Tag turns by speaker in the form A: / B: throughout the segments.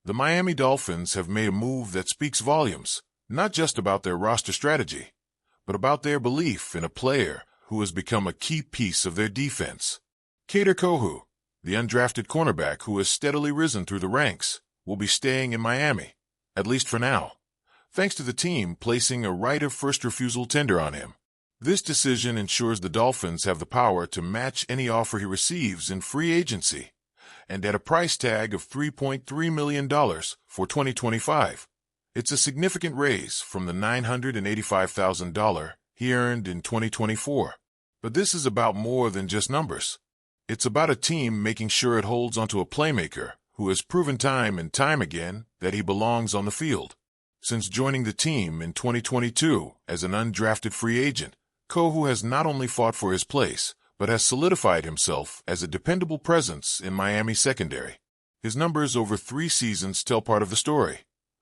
A: The Miami Dolphins have made a move that speaks volumes, not just about their roster strategy, but about their belief in a player who has become a key piece of their defense. Kader Kohou, the undrafted cornerback who has steadily risen through the ranks, will be staying in Miami, at least for now, thanks to the team placing a right of first refusal tender on him. This decision ensures the Dolphins have the power to match any offer he receives in free agency, and at a price tag of $3.3 million for 2025. It's a significant raise from the $985,000 he earned in 2024. But this is about more than just numbers. It's about a team making sure it holds onto a playmaker who has proven time and time again that he belongs on the field. Since joining the team in 2022 as an undrafted free agent, Kohou has not only fought for his place, but has solidified himself as a dependable presence in Miami's secondary. His numbers over 3 seasons tell part of the story.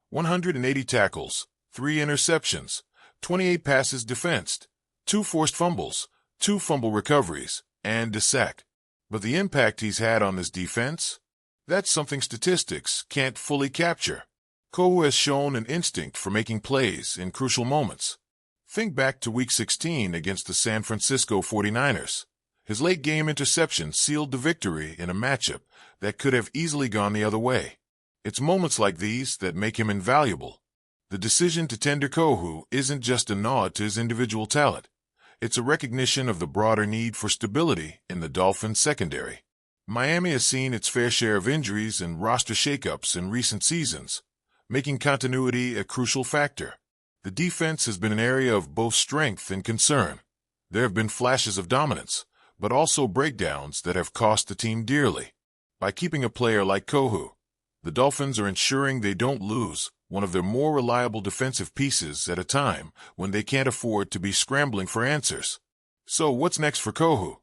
A: 180 tackles, 3 interceptions, 28 passes defensed, 2 forced fumbles, 2 fumble recoveries, and a sack. But the impact he's had on this defense? That's something statistics can't fully capture. Kohou has shown an instinct for making plays in crucial moments. Think back to Week 16 against the San Francisco 49ers. His late-game interception sealed the victory in a matchup that could have easily gone the other way. It's moments like these that make him invaluable. The decision to tender Kohou isn't just a nod to his individual talent. It's a recognition of the broader need for stability in the Dolphins' secondary. Miami has seen its fair share of injuries and roster shakeups in recent seasons, making continuity a crucial factor. The defense has been an area of both strength and concern. There have been flashes of dominance, but also breakdowns that have cost the team dearly. By keeping a player like Kohou, the Dolphins are ensuring they don't lose one of their more reliable defensive pieces at a time when they can't afford to be scrambling for answers. So what's next for Kohou?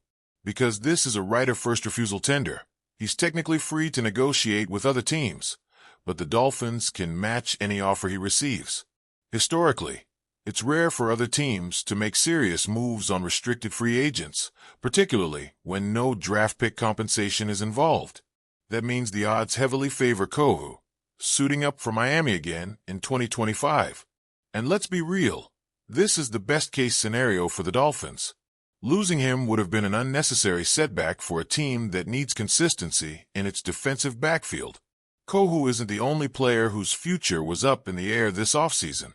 A: Because this is a right of first refusal tender, he's technically free to negotiate with other teams, but the Dolphins can match any offer he receives. Historically, it's rare for other teams to make serious moves on restricted free agents, particularly when no draft pick compensation is involved. That means the odds heavily favor Kohou suiting up for Miami again in 2025. And let's be real, this is the best-case scenario for the Dolphins. Losing him would have been an unnecessary setback for a team that needs consistency in its defensive backfield. Kohou isn't the only player whose future was up in the air this offseason.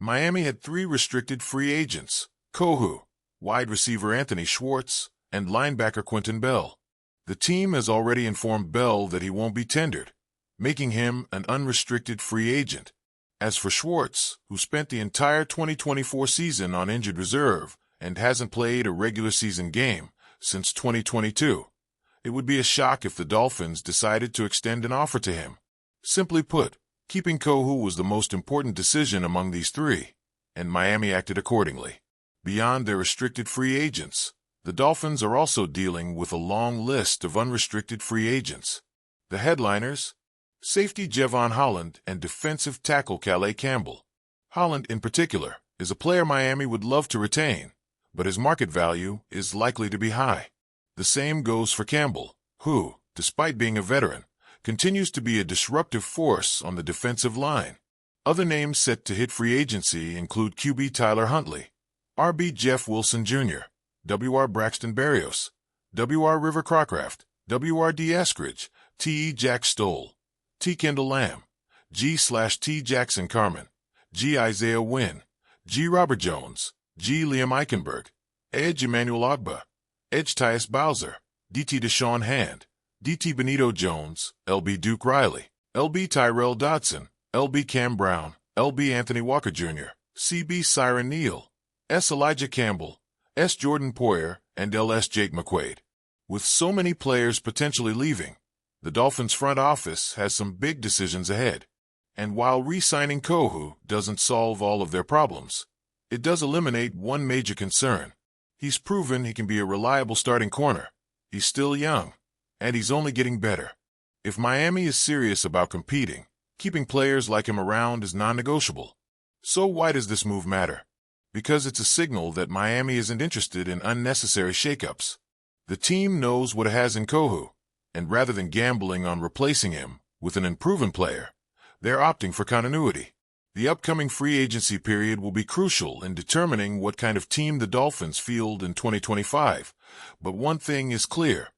A: Miami had 3 restricted free agents: Kohou, wide receiver Anthony Schwartz, and linebacker Quentin Bell. The team has already informed Bell that he won't be tendered, making him an unrestricted free agent. As for Schwartz, who spent the entire 2024 season on injured reserve and hasn't played a regular season game since 2022, it would be a shock if the Dolphins decided to extend an offer to him. Simply put, keeping Kohou was the most important decision among these 3, and Miami acted accordingly. Beyond their restricted free agents, the Dolphins are also dealing with a long list of unrestricted free agents. The headliners: safety Javon Holland and defensive tackle Calais Campbell. Holland, in particular, is a player Miami would love to retain, but his market value is likely to be high. The same goes for Campbell, who, despite being a veteran, continues to be a disruptive force on the defensive line. Other names set to hit free agency include QB Tyler Huntley, RB Jeff Wilson Jr., WR Braxton Berrios, WR River Crocraft, WRD Eskridge, TE Jack Stoll, T Kendall Lamb, G/T Jackson Carmen, G Isaiah Wynn, G Robert Jones, G Liam Eichenberg, Edge Emmanuel Ogba, Edge Tyus Bowser, DT Deshaun Hand, DT Benito Jones, LB Duke Riley, LB Tyrell Dodson, LB Cam Brown, LB Anthony Walker Jr., CB Siren Neal, S Elijah Campbell, S Jordan Poyer, and LS Jake McQuaid. With so many players potentially leaving, the Dolphins front office has some big decisions ahead. And while re-signing Kohou doesn't solve all of their problems, it does eliminate one major concern. He's proven he can be a reliable starting corner. He's still young, and he's only getting better. If Miami is serious about competing, keeping players like him around is non-negotiable. So why does this move matter? Because it's a signal that Miami isn't interested in unnecessary shakeups. The team knows what it has in Kohou, and rather than gambling on replacing him with an unproven player, they're opting for continuity. The upcoming free agency period will be crucial in determining what kind of team the Dolphins field in 2025. But one thing is clear.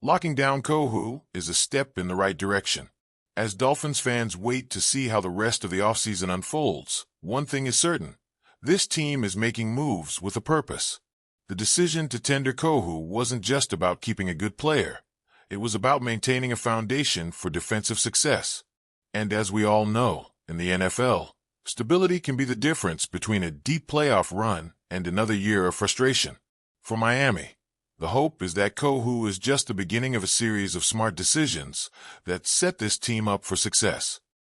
A: Locking down Kohou is a step in the right direction. As Dolphins fans wait to see how the rest of the offseason unfolds, one thing is certain. This team is making moves with a purpose. The decision to tender Kohou wasn't just about keeping a good player. It was about maintaining a foundation for defensive success. And as we all know, in the NFL, stability can be the difference between a deep playoff run and another year of frustration. For Miami, the hope is that Kohou is just the beginning of a series of smart decisions that set this team up for success.